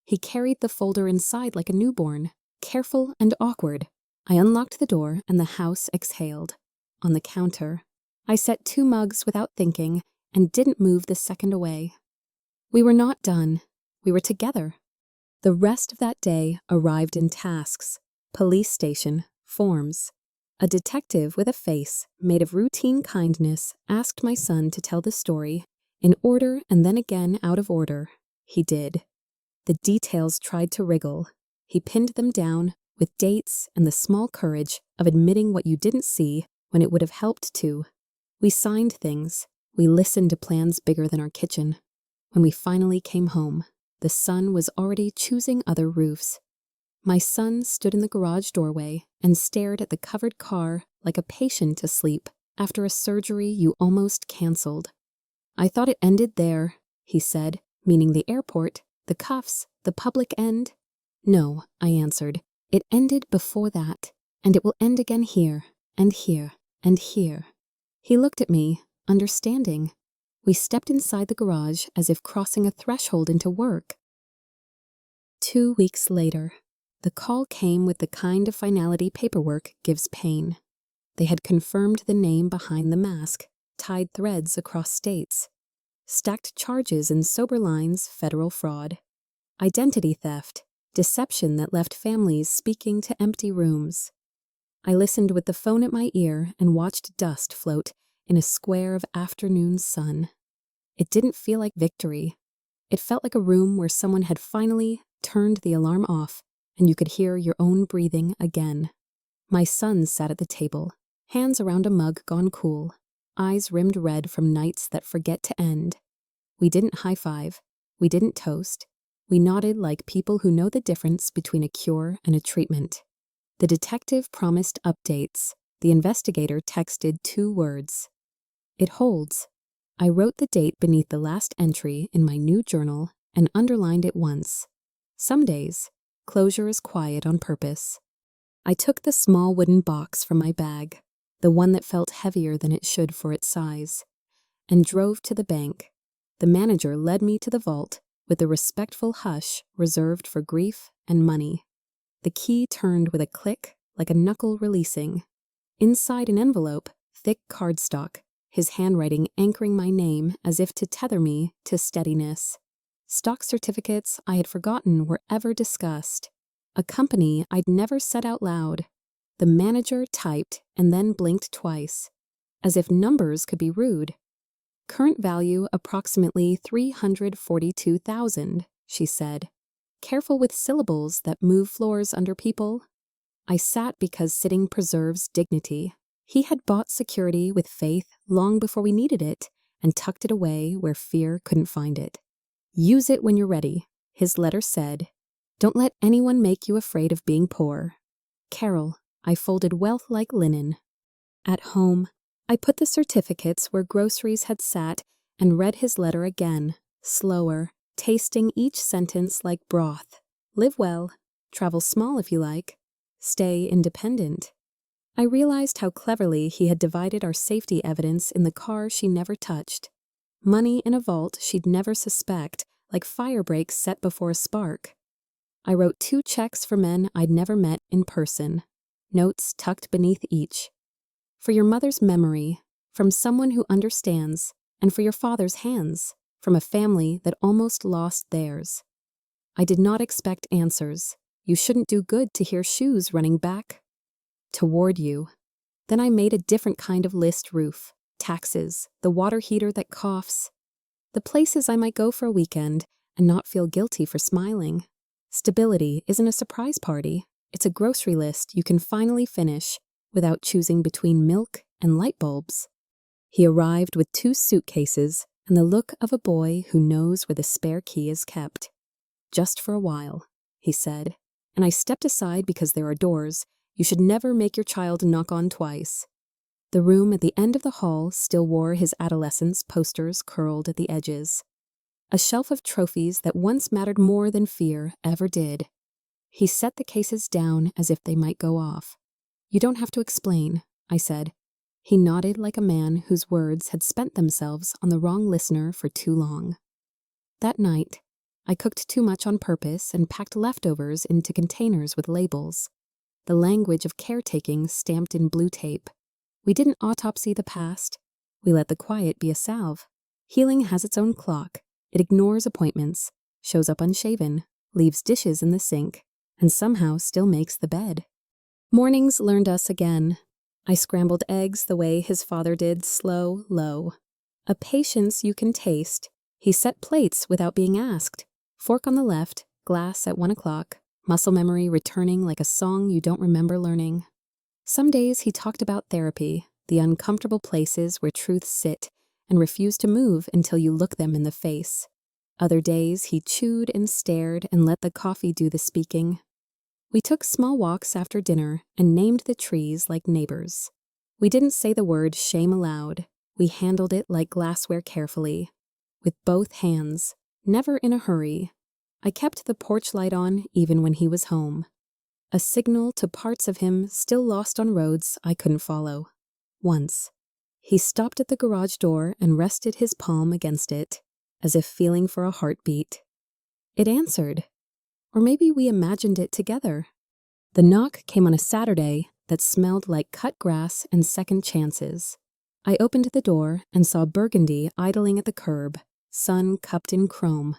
he carried the folder inside like a newborn, careful and awkward. I unlocked the door and the house exhaled. On the counter, I set 2 mugs without thinking and didn't move the second away. We were not done. We were together. The rest of that day arrived in tasks, police station, forms. A detective with a face made of routine kindness asked my son to tell the story, in order and then again out of order. He did. The details tried to wriggle. He pinned them down with dates and the small courage of admitting what you didn't see when it would have helped to. We signed things. We listened to plans bigger than our kitchen. When we finally came home, the sun was already choosing other roofs. My son stood in the garage doorway and stared at the covered car like a patient asleep after a surgery you almost canceled. I thought it ended there, he said, meaning the airport, the cuffs, the public end. No, I answered. It ended before that, and it will end again here, and here, and here. He looked at me, understanding. We stepped inside the garage as if crossing a threshold into work. 2 weeks later, the call came with the kind of finality paperwork gives pain. They had confirmed the name behind the mask, tied threads across states, stacked charges in sober lines, federal fraud, identity theft, deception that left families speaking to empty rooms. I listened with the phone at my ear and watched dust float in a square of afternoon sun. It didn't feel like victory. It felt like a room where someone had finally turned the alarm off and you could hear your own breathing again. My son sat at the table, hands around a mug gone cool, eyes rimmed red from nights that forget to end. We didn't high-five. We didn't toast. We nodded like people who know the difference between a cure and a treatment. The detective promised updates. The investigator texted 2 words. It holds. I wrote the date beneath the last entry in my new journal and underlined it once. Some days, closure is quiet on purpose. I took the small wooden box from my bag, the one that felt heavier than it should for its size, and drove to the bank. The manager led me to the vault with the respectful hush reserved for grief and money. The key turned with a click, like a knuckle releasing. Inside an envelope, thick cardstock, his handwriting anchoring my name as if to tether me to steadiness. Stock certificates I had forgotten were ever discussed. A company I'd never said out loud. The manager typed and then blinked twice, as if numbers could be rude. Current value approximately 342,000, she said. Careful with syllables that move floors under people. I sat because sitting preserves dignity. He had bought security with faith long before we needed it and tucked it away where fear couldn't find it. Use it when you're ready, his letter said. Don't let anyone make you afraid of being poor. Carol, I folded wealth like linen. At home, I put the certificates where groceries had sat and read his letter again, slower, tasting each sentence like broth. Live well, travel small if you like, stay independent. I realized how cleverly he had divided our safety evidence in the car she never touched. Money in a vault she'd never suspect, like fire breaks set before a spark. I wrote 2 checks for men I'd never met in person, notes tucked beneath each. For your mother's memory, from someone who understands, and for your father's hands, from a family that almost lost theirs. I did not expect answers. You shouldn't do good to hear shoes running back toward you. Then I made a different kind of list roof, taxes, the water heater that coughs, the places I might go for a weekend and not feel guilty for smiling. Stability isn't a surprise party. It's a grocery list you can finally finish without choosing between milk and light bulbs. He arrived with 2 suitcases and the look of a boy who knows where the spare key is kept. Just for a while, he said, and I stepped aside because there are doors. You should never make your child knock on twice. The room at the end of the hall still wore his adolescence posters curled at the edges. A shelf of trophies that once mattered more than fear ever did. He set the cases down as if they might go off. You don't have to explain, I said. He nodded like a man whose words had spent themselves on the wrong listener for too long. That night, I cooked too much on purpose and packed leftovers into containers with labels. The language of caretaking stamped in blue tape. We didn't autopsy the past. We let the quiet be a salve. Healing has its own clock. It ignores appointments, shows up unshaven, leaves dishes in the sink, and somehow still makes the bed. Mornings learned us again. I scrambled eggs the way his father did, slow, low. A patience you can taste. He set plates without being asked. Fork on the left, glass at 1 o'clock, muscle memory returning like a song you don't remember learning. Some days he talked about therapy, the uncomfortable places where truths sit and refuse to move until you look them in the face. Other days he chewed and stared and let the coffee do the speaking. We took small walks after dinner and named the trees like neighbors. We didn't say the word shame aloud. We handled it like glassware carefully, with both hands, never in a hurry. I kept the porch light on even when he was home. A signal to parts of him still lost on roads I couldn't follow. Once, he stopped at the garage door and rested his palm against it, as if feeling for a heartbeat. It answered. Or maybe we imagined it together. The knock came on a Saturday that smelled like cut grass and second chances. I opened the door and saw Burgundy idling at the curb, sun cupped in chrome.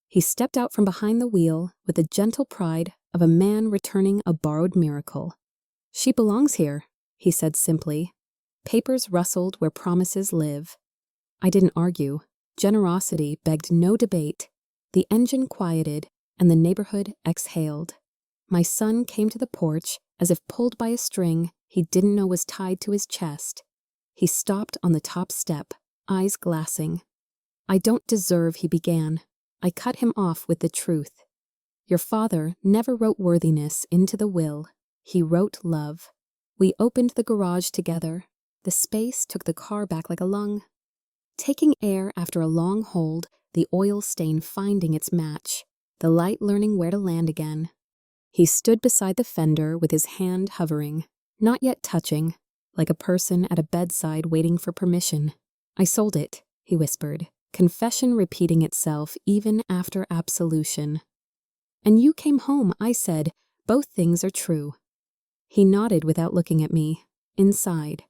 He stepped out from behind the wheel with the gentle pride of a man returning a borrowed miracle. "She belongs here," he said simply. Papers rustled where promises live. I didn't argue. Generosity begged no debate. The engine quieted, and the neighborhood exhaled. My son came to the porch as if pulled by a string he didn't know was tied to his chest. He stopped on the top step, eyes glassing. "I don't deserve," he began. I cut him off with the truth. "Your father never wrote worthiness into the will. He wrote love." We opened the garage together. The space took the car back like a lung. Taking air after a long hold, the oil stain finding its match, the light learning where to land again. He stood beside the fender with his hand hovering, not yet touching, like a person at a bedside waiting for permission. "I sold it," he whispered, confession repeating itself even after absolution. "And you came home," I said. "Both things are true." He nodded without looking at me. Inside.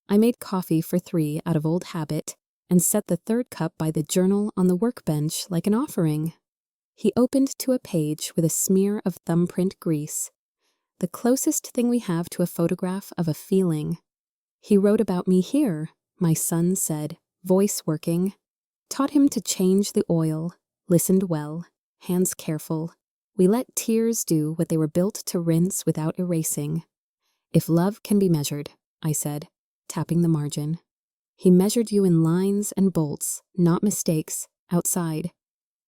I made coffee for 3 out of old habit and set the third cup by the journal on the workbench like an offering. He opened to a page with a smear of thumbprint grease, the closest thing we have to a photograph of a feeling. "He wrote about me here," my son said, voice working. Taught him to change the oil, listened well, hands careful. We let tears do what they were built to rinse without erasing. "If love can be measured," I said, tapping the margin. "He measured you in lines and bolts, not mistakes, outside."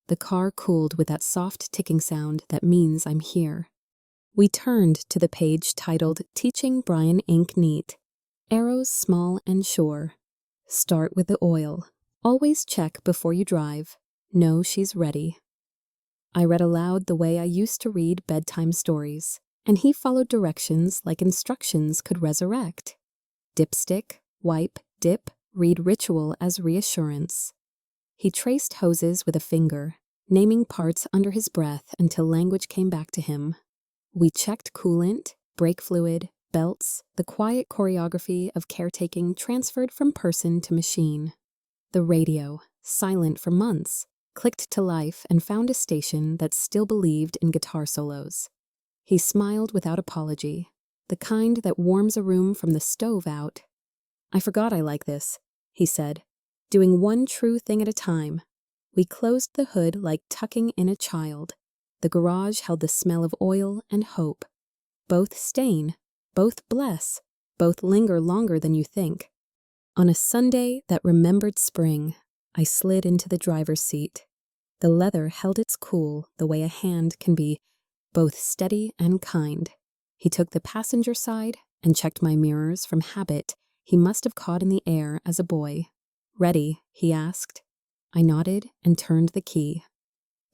The car cooled with that soft ticking sound that means I'm here. We turned to the page titled Teaching Brian Ink Neat. Arrows small and sure. Start with the oil. Always check before you drive. Know she's ready. I read aloud the way I used to read bedtime stories, and he followed directions like instructions could resurrect. Dipstick, wipe, dip, read ritual as reassurance. He traced hoses with a finger, naming parts under his breath until language came back to him. We checked coolant, brake fluid, belts, the quiet choreography of caretaking transferred from person to machine. The radio, silent for months, clicked to life and found a station that still believed in guitar solos. He smiled without apology, the kind that warms a room from the stove out. "I forgot I like this," he said, doing one true thing at a time. We closed the hood like tucking in a child. The garage held the smell of oil and hope. Both stain, both bless, both linger longer than you think. On a Sunday that remembered spring, I slid into the driver's seat. The leather held its cool the way a hand can be, both steady and kind. He took the passenger side and checked my mirrors from habit he must have caught in the air as a boy. "Ready?" he asked. I nodded and turned the key.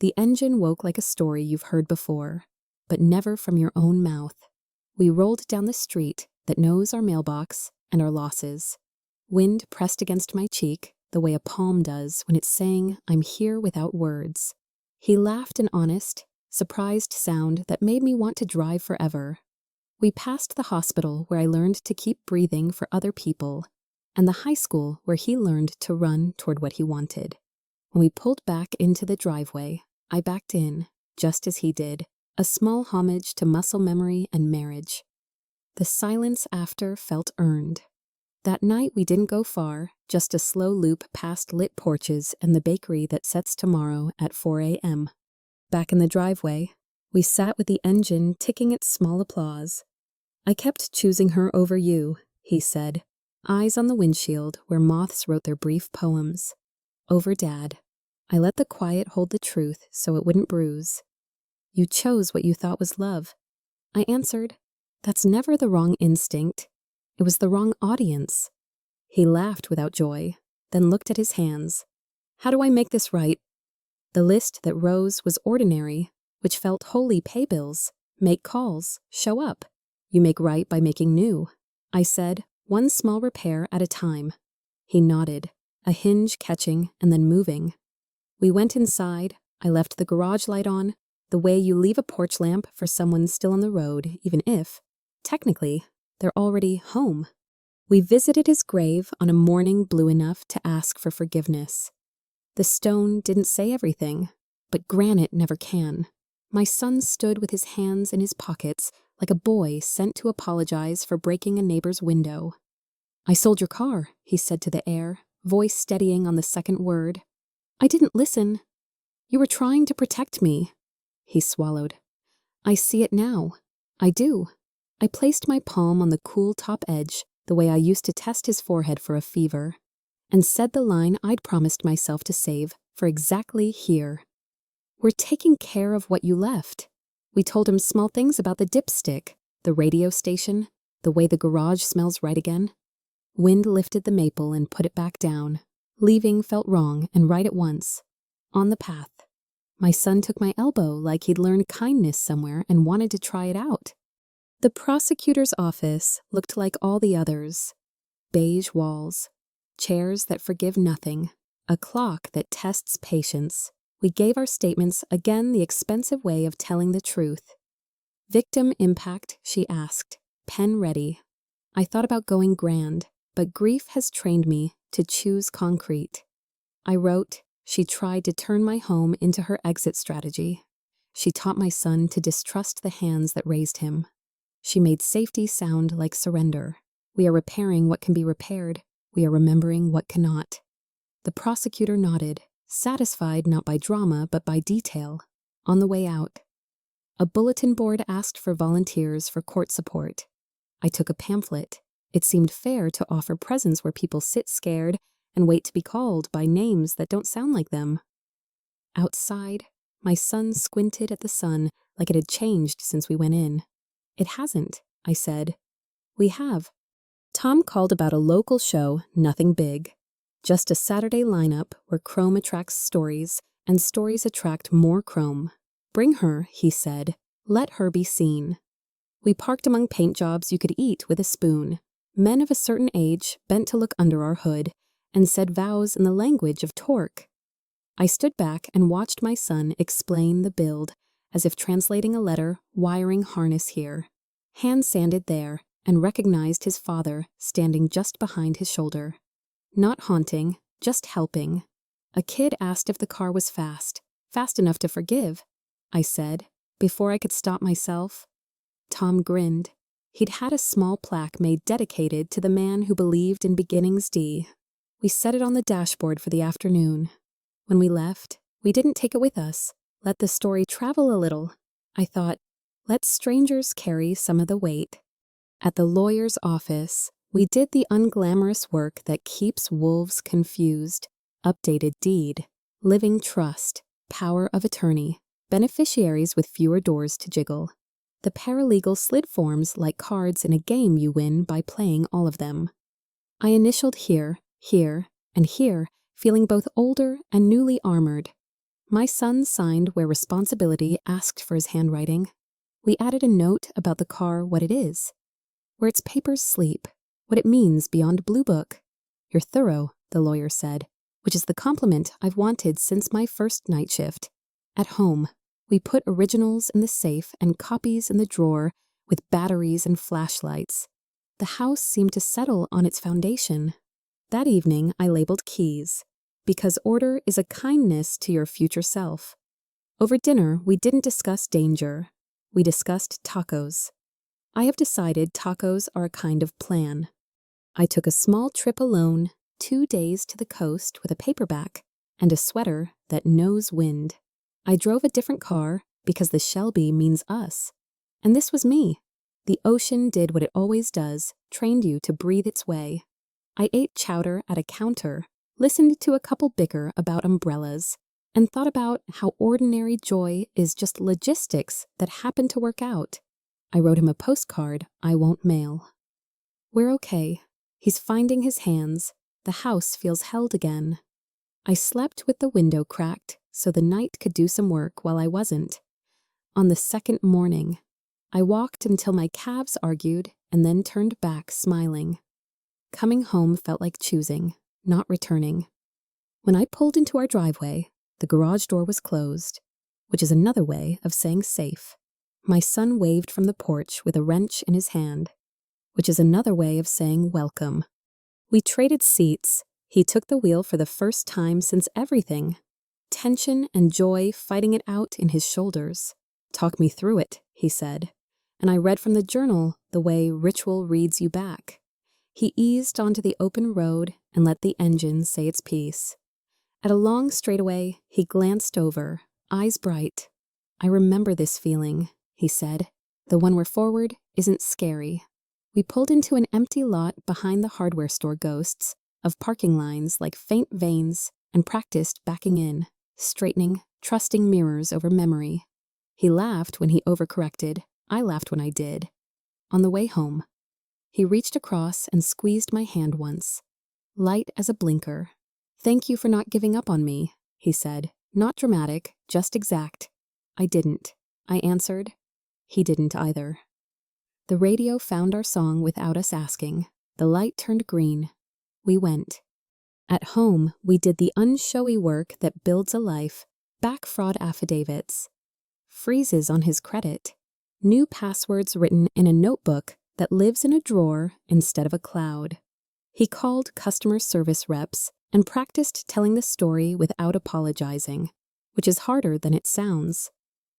The engine woke like a story you've heard before, but never from your own mouth. We rolled down the street that knows our mailbox and our losses. Wind pressed against my cheek the way a palm does when it's saying I'm here without words. He laughed an honest, surprised sound that made me want to drive forever. We passed the hospital where I learned to keep breathing for other people, and the high school where he learned to run toward what he wanted. When we pulled back into the driveway, I backed in, just as he did, a small homage to muscle memory and marriage. The silence after felt earned. That night we didn't go far, just a slow loop past lit porches and the bakery that sets tomorrow at 4 a.m. Back in the driveway, we sat with the engine ticking its small applause. "I kept choosing her over you," he said, eyes on the windshield where moths wrote their brief poems. "Over Dad. I let the quiet hold the truth so it wouldn't bruise. You chose what you thought was love." I answered, "That's never the wrong instinct. It was the wrong audience." He laughed without joy, then looked at his hands. "How do I make this right?" The list that rose was ordinary, which felt wholly pay bills, make calls, show up. You make right by making new. I said, one small repair at a time. He nodded, a hinge catching and then moving. We went inside. I left the garage light on, the way you leave a porch lamp for someone still on the road, even if, technically, they're already home. We visited his grave on a morning blue enough to ask for forgiveness. The stone didn't say everything, but granite never can. My son stood with his hands in his pockets like a boy sent to apologize for breaking a neighbor's window. "I sold your car," he said to the air, voice steadying on the second word. "I didn't listen. You were trying to protect me." He swallowed. "I see it now. I do." I placed my palm on the cool top edge, the way I used to test his forehead for a fever, and said the line I'd promised myself to save for exactly here. "We're taking care of what you left." We told him small things about the dipstick, the radio station, the way the garage smells right again. Wind lifted the maple and put it back down. Leaving felt wrong and right at once. On the path. My son took my elbow like he'd learned kindness somewhere and wanted to try it out. The prosecutor's office looked like all the others. Beige walls, chairs that forgive nothing, a clock that tests patience. We gave our statements again, the expensive way of telling the truth. "Victim impact," she asked, pen ready. I thought about going grand, but grief has trained me to choose concrete. I wrote, "She tried to turn my home into her exit strategy. She taught my son to distrust the hands that raised him. She made safety sound like surrender. We are repairing what can be repaired. We are remembering what cannot." The prosecutor nodded, satisfied not by drama but by detail. On the way out, a bulletin board asked for volunteers for court support. I took a pamphlet. It seemed fair to offer presents where people sit scared and wait to be called by names that don't sound like them. Outside, my son squinted at the sun like it had changed since we went in. "It hasn't," I said. "We have." Tom called about a local show, nothing big. Just a Saturday lineup where Chrome attracts stories and stories attract more Chrome. "Bring her," he said. "Let her be seen." We parked among paint jobs you could eat with a spoon. Men of a certain age bent to look under our hood and said vows in the language of torque. I stood back and watched my son explain the build, as if translating a letter, wiring harness here. Hand sanded there, and recognized his father standing just behind his shoulder. Not haunting, just helping. A kid asked if the car was fast enough to forgive, I said, before I could stop myself. Tom grinned. He'd had a small plaque made dedicated to the man who believed in beginnings D. We set it on the dashboard for the afternoon. When we left, we didn't take it with us. Let the story travel a little. I thought, let strangers carry some of the weight. At the lawyer's office, we did the unglamorous work that keeps wolves confused. Updated deed, living trust, power of attorney, beneficiaries with fewer doors to jiggle. The paralegal slid forms like cards in a game you win by playing all of them. I initialed here, here, and here, feeling both older and newly armored. My son signed where responsibility asked for his handwriting. We added a note about the car, what it is, where its papers sleep, what it means beyond Blue Book. "You're thorough," the lawyer said, which is the compliment I've wanted since my first night shift. At home, we put originals in the safe and copies in the drawer with batteries and flashlights. The house seemed to settle on its foundation. That evening, I labeled keys, because order is a kindness to your future self. Over dinner, we didn't discuss danger. We discussed tacos. I have decided tacos are a kind of plan. I took a small trip alone, 2 days to the coast with a paperback and a sweater that knows wind. I drove a different car because the Shelby means us. And this was me. The ocean did what it always does, trained you to breathe its way. I ate chowder at a counter, listened to a couple bicker about umbrellas, and thought about how ordinary joy is just logistics that happen to work out. I wrote him a postcard I won't mail. We're okay. He's finding his hands. The house feels held again. I slept with the window cracked so the night could do some work while I wasn't. On the second morning, I walked until my calves argued and then turned back smiling. Coming home felt like choosing, not returning. When I pulled into our driveway, the garage door was closed, which is another way of saying safe. My son waved from the porch with a wrench in his hand, which is another way of saying welcome. We traded seats. He took the wheel for the first time since everything. Tension and joy fighting it out in his shoulders. Talk me through it, he said, and I read from the journal the way ritual reads you back. He eased onto the open road and let the engine say its piece. At a long straightaway, he glanced over, eyes bright. I remember this feeling, he said. The one we're forward isn't scary. We pulled into an empty lot behind the hardware store ghosts of parking lines like faint veins and practiced backing in, straightening, trusting mirrors over memory. He laughed when he overcorrected. I laughed when I did. On the way home, he reached across and squeezed my hand once, light as a blinker. Thank you for not giving up on me, he said. Not dramatic, just exact. I didn't. I answered. He didn't either. The radio found our song without us asking. The light turned green. We went. At home, we did the unshowy work that builds a life, back fraud affidavits, freezes on his credit, new passwords written in a notebook that lives in a drawer instead of a cloud. He called customer service reps and practiced telling the story without apologizing, which is harder than it sounds.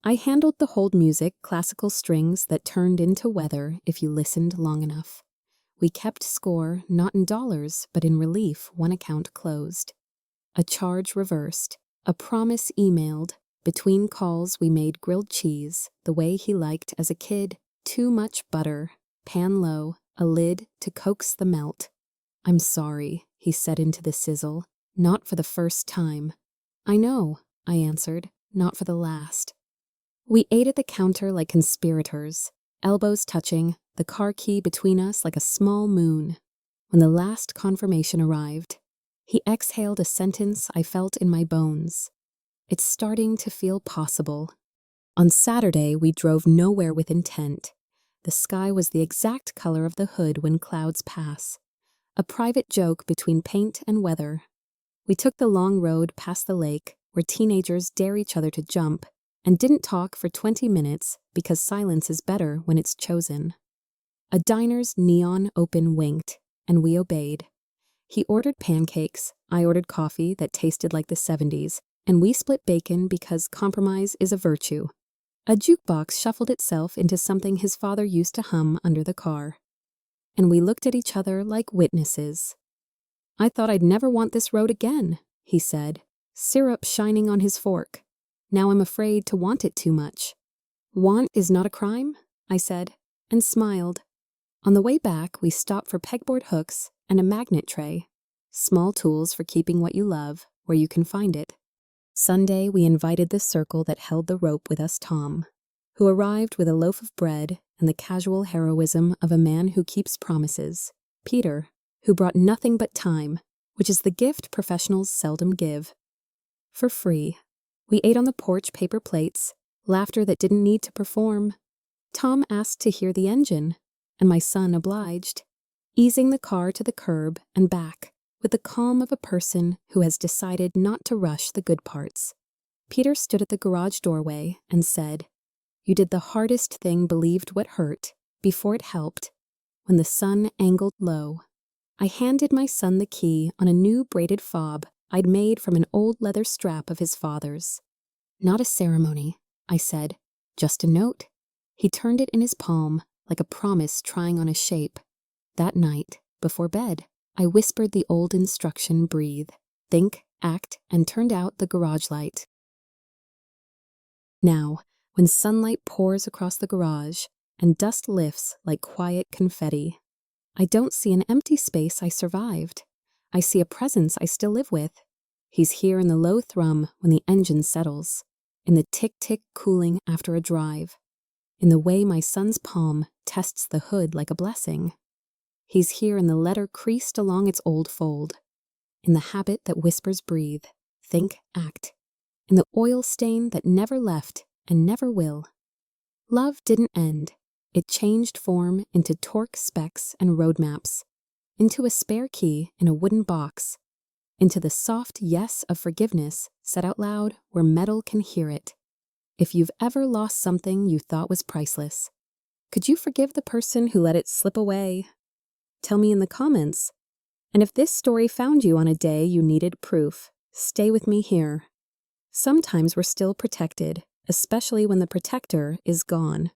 I handled the hold music classical strings that turned into weather if you listened long enough. We kept score not in dollars, but in relief one account closed. A charge reversed, a promise emailed. Between calls we made grilled cheese, the way he liked as a kid, too much butter, pan low, a lid to coax the melt. I'm sorry, he said into the sizzle, not for the first time. I know, I answered, not for the last. We ate at the counter like conspirators, elbows touching, the car key between us like a small moon. When the last confirmation arrived, he exhaled a sentence I felt in my bones. It's starting to feel possible. On Saturday, we drove nowhere with intent. The sky was the exact color of the hood when clouds pass. A private joke between paint and weather. We took the long road past the lake, where teenagers dare each other to jump, and didn't talk for 20 minutes because silence is better when it's chosen. A diner's neon open winked, and we obeyed. He ordered pancakes, I ordered coffee that tasted like the 70s, and we split bacon because compromise is a virtue. A jukebox shuffled itself into something his father used to hum under the car. And we looked at each other like witnesses. I thought I'd never want this road again, he said, syrup shining on his fork. Now I'm afraid to want it too much. Want is not a crime, I said, and smiled. On the way back, we stopped for pegboard hooks and a magnet tray, small tools for keeping what you love where you can find it. Sunday, we invited the circle that held the rope with us, Tom, who arrived with a loaf of bread and the casual heroism of a man who keeps promises, Peter, who brought nothing but time, which is the gift professionals seldom give. For free. We ate on the porch paper plates, laughter that didn't need to perform. Tom asked to hear the engine, and my son obliged, easing the car to the curb and back with the calm of a person who has decided not to rush the good parts. Peter stood at the garage doorway and said, "You did the hardest thing, believed what hurt, before it helped." When the sun angled low, I handed my son the key on a new braided fob I'd made from an old leather strap of his father's. Not a ceremony, I said. Just a note. He turned it in his palm, like a promise trying on a shape. That night, before bed, I whispered the old instruction: breathe, think, act, and turned out the garage light. Now, when sunlight pours across the garage and dust lifts like quiet confetti, I don't see an empty space I survived. I see a presence I still live with. He's here in the low thrum when the engine settles, in the tick-tick cooling after a drive, in the way my son's palm tests the hood like a blessing. He's here in the letter creased along its old fold, in the habit that whispers breathe, think, act, in the oil stain that never left and never will. Love didn't end. It changed form into torque specs and roadmaps, into a spare key in a wooden box, into the soft yes of forgiveness said out loud where metal can hear it. If you've ever lost something you thought was priceless, could you forgive the person who let it slip away? Tell me in the comments. And if this story found you on a day you needed proof, stay with me here. Sometimes we're still protected, especially when the protector is gone.